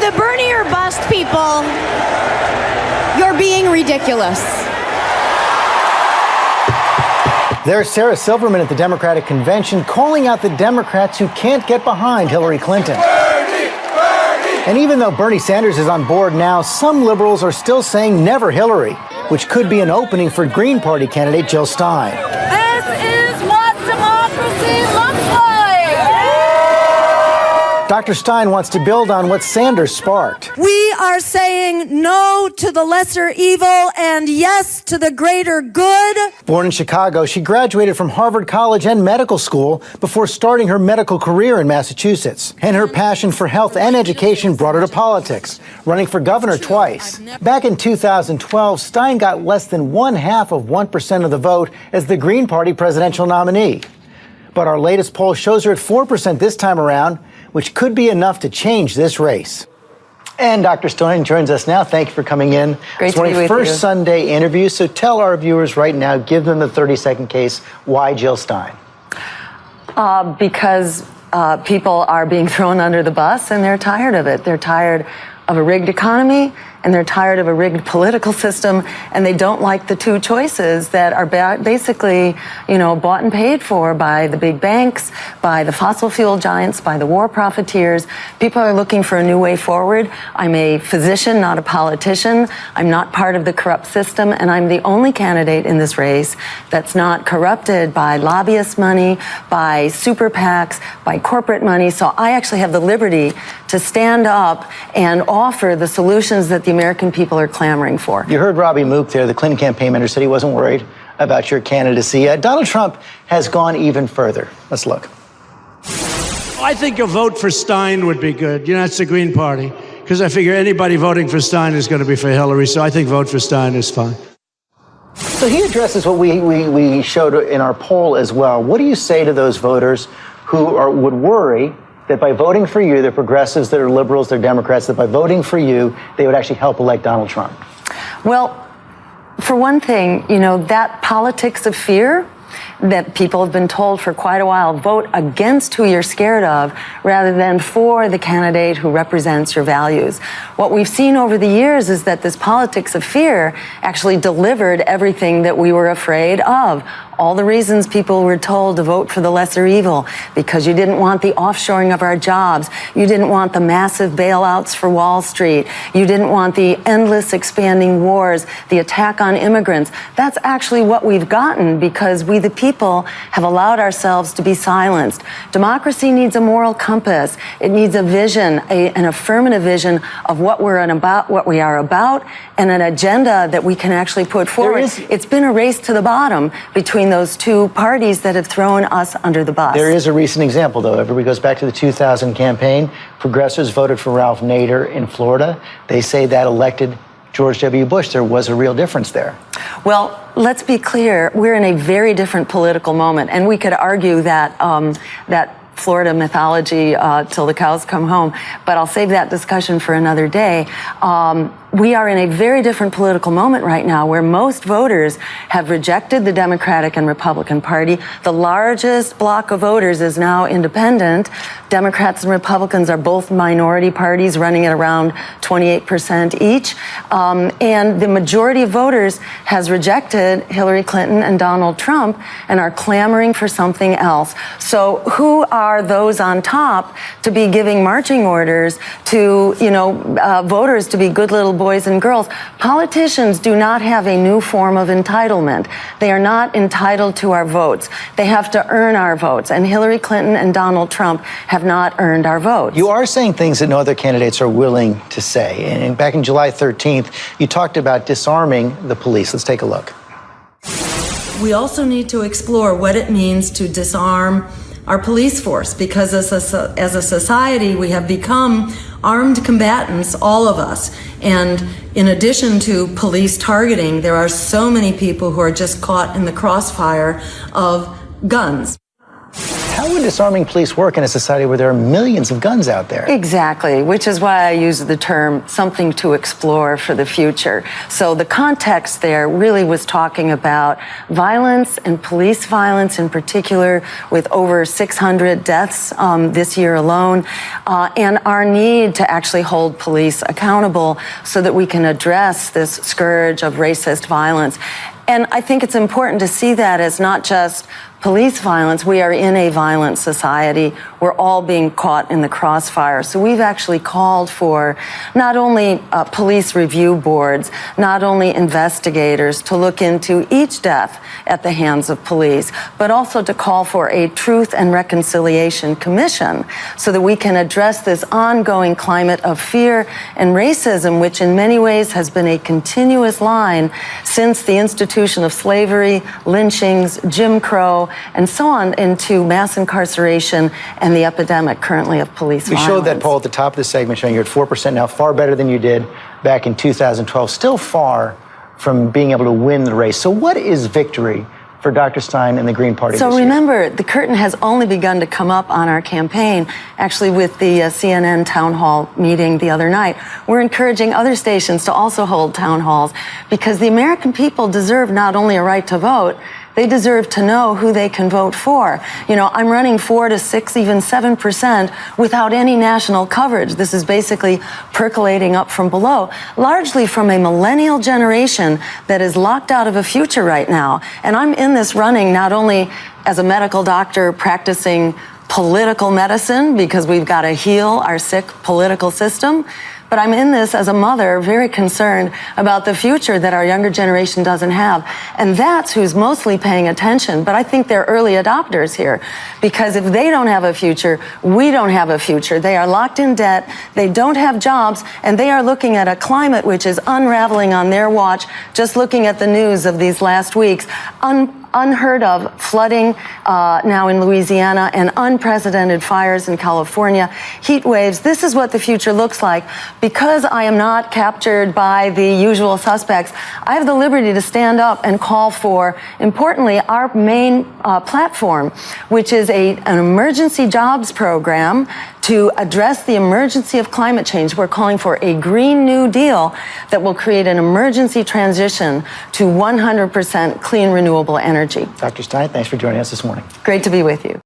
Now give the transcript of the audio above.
the Bernie or bust people, you're being ridiculous. There's Sarah Silverman at the Democratic Convention calling out the Democrats who can't get behind Hillary Clinton. And even though Bernie Sanders is on board now, some liberals are still saying never Hillary, which could be an opening for Green Party candidate Jill Stein. This is what democracy looks like! Dr. Stein wants to build on what Sanders sparked. We are saying no to the lesser evil and yes to the greater good. Born in Chicago, she graduated from Harvard College and medical school before starting her medical career in Massachusetts. And her passion for health and education brought her to politics, running for governor twice. Back in 2012, Stein got less than 0.5% of the vote as the Green Party presidential nominee. But our latest poll shows her at 4% this time around, which could be enough to change this race. And Dr. Stein joins us now. Thank you for coming in. Great it's one of your first Sunday interviews, so tell our viewers right now, give them the 30-second case, why Jill Stein? Because people are being thrown under the bus and they're tired of it. They're tired of a rigged economy and they're tired of a rigged political system, and they don't like the two choices that are basically, bought and paid for by the big banks, by the fossil fuel giants, by the war profiteers. People are looking for a new way forward. I'm a physician, not a politician. I'm not part of the corrupt system, and I'm the only candidate in this race that's not corrupted by lobbyist money, by super PACs, by corporate money. So I actually have the liberty to stand up and offer the solutions that the American people are clamoring for. You heard Robbie Mook there, the Clinton campaign manager, said he wasn't worried about your candidacy. Donald Trump has gone even further. Let's look. I think a vote for Stein would be good. It's the Green Party. Because I figure anybody voting for Stein is going to be for Hillary, so I think vote for Stein is fine. So he addresses what we showed in our poll as well. What do you say to those voters who would worry that by voting for you, they're progressives, they're liberals, they're Democrats, that by voting for you, they would actually help elect Donald Trump? Well, for one thing, that politics of fear that people have been told for quite a while, vote against who you're scared of rather than for the candidate who represents your values. What we've seen over the years is that this politics of fear actually delivered everything that we were afraid of. All the reasons people were told to vote for the lesser evil, because you didn't want the offshoring of our jobs, you didn't want the massive bailouts for Wall Street, you didn't want the endless expanding wars, the attack on immigrants. That's actually what we've gotten because we, the people, have allowed ourselves to be silenced. Democracy needs a moral compass. It needs a vision, an affirmative vision of what we are about, and an agenda that we can actually put forward. It's been a race to the bottom between those two parties that have thrown us under the bus. There is a recent example, though. Everybody goes back to the 2000 campaign. Progressives voted for Ralph Nader in Florida. They say that elected George W. Bush. There was a real difference there. Well, let's be clear. We're in a very different political moment, and we could argue that that Florida mythology till the cows come home, but I'll save that discussion for another day. We are in a very different political moment right now where most voters have rejected the Democratic and Republican Party. The largest block of voters is now independent. Democrats and Republicans are both minority parties running at around 28% each. And the majority of voters has rejected Hillary Clinton and Donald Trump and are clamoring for something else. So who are those on top to be giving marching orders to, voters to be good little boys and girls? Politicians do not have a new form of entitlement. They are not entitled to our votes. They have to earn our votes. And Hillary Clinton and Donald Trump have not earned our votes. You are saying things that no other candidates are willing to say. And back in July 13th, you talked about disarming the police. Let's take a look. We also need to explore what it means to disarm our police force, because as a society, we have become armed combatants, all of us. And in addition to police targeting, there are so many people who are just caught in the crossfire of guns. How how would disarming police work in a society where there are millions of guns out there? Exactly, which is why I use the term something to explore for the future. So the context there really was talking about violence and police violence in particular, with over 600 deaths this year alone, and our need to actually hold police accountable so that we can address this scourge of racist violence. And I think it's important to see that as not just police violence. We are in a violent society. We're all being caught in the crossfire. So we've actually called for not only police review boards, not only investigators to look into each death at the hands of police, but also to call for a Truth and Reconciliation Commission so that we can address this ongoing climate of fear and racism, which in many ways has been a continuous line since the institution of slavery, lynchings, Jim Crow, and so on, into mass incarceration and the epidemic currently of police violence. We showed that poll at the top of the segment showing you're at 4% now, far better than you did back in 2012, still far from being able to win the race. So what is victory for Dr. Stein and the Green Party So this year? remember, the curtain has only begun to come up on our campaign, actually with the CNN town hall meeting the other night. We're encouraging other stations to also hold town halls because the American people deserve not only a right to vote, they deserve to know who they can vote for. You know, I'm running 4 to 6, even 7% without any national coverage. This is basically percolating up from below, largely from a millennial generation that is locked out of a future right now. And I'm in this running not only as a medical doctor practicing political medicine, because we've got to heal our sick political system, but I'm in this as a mother, very concerned about the future that our younger generation doesn't have. And that's who's mostly paying attention. But I think they're early adopters here, because if they don't have a future, we don't have a future. They are locked in debt, they don't have jobs, and they are looking at a climate which is unraveling on their watch, just looking at the news of these last weeks. Unheard of flooding now in Louisiana and unprecedented fires in California, heat waves. This is what the future looks like. Because I am not captured by the usual suspects, I have the liberty to stand up and call for, importantly, our main platform, which is an emergency jobs program to address the emergency of climate change. We're calling for a Green New Deal that will create an emergency transition to 100% clean, renewable energy. Dr. Stein, thanks for joining us this morning. Great to be with you.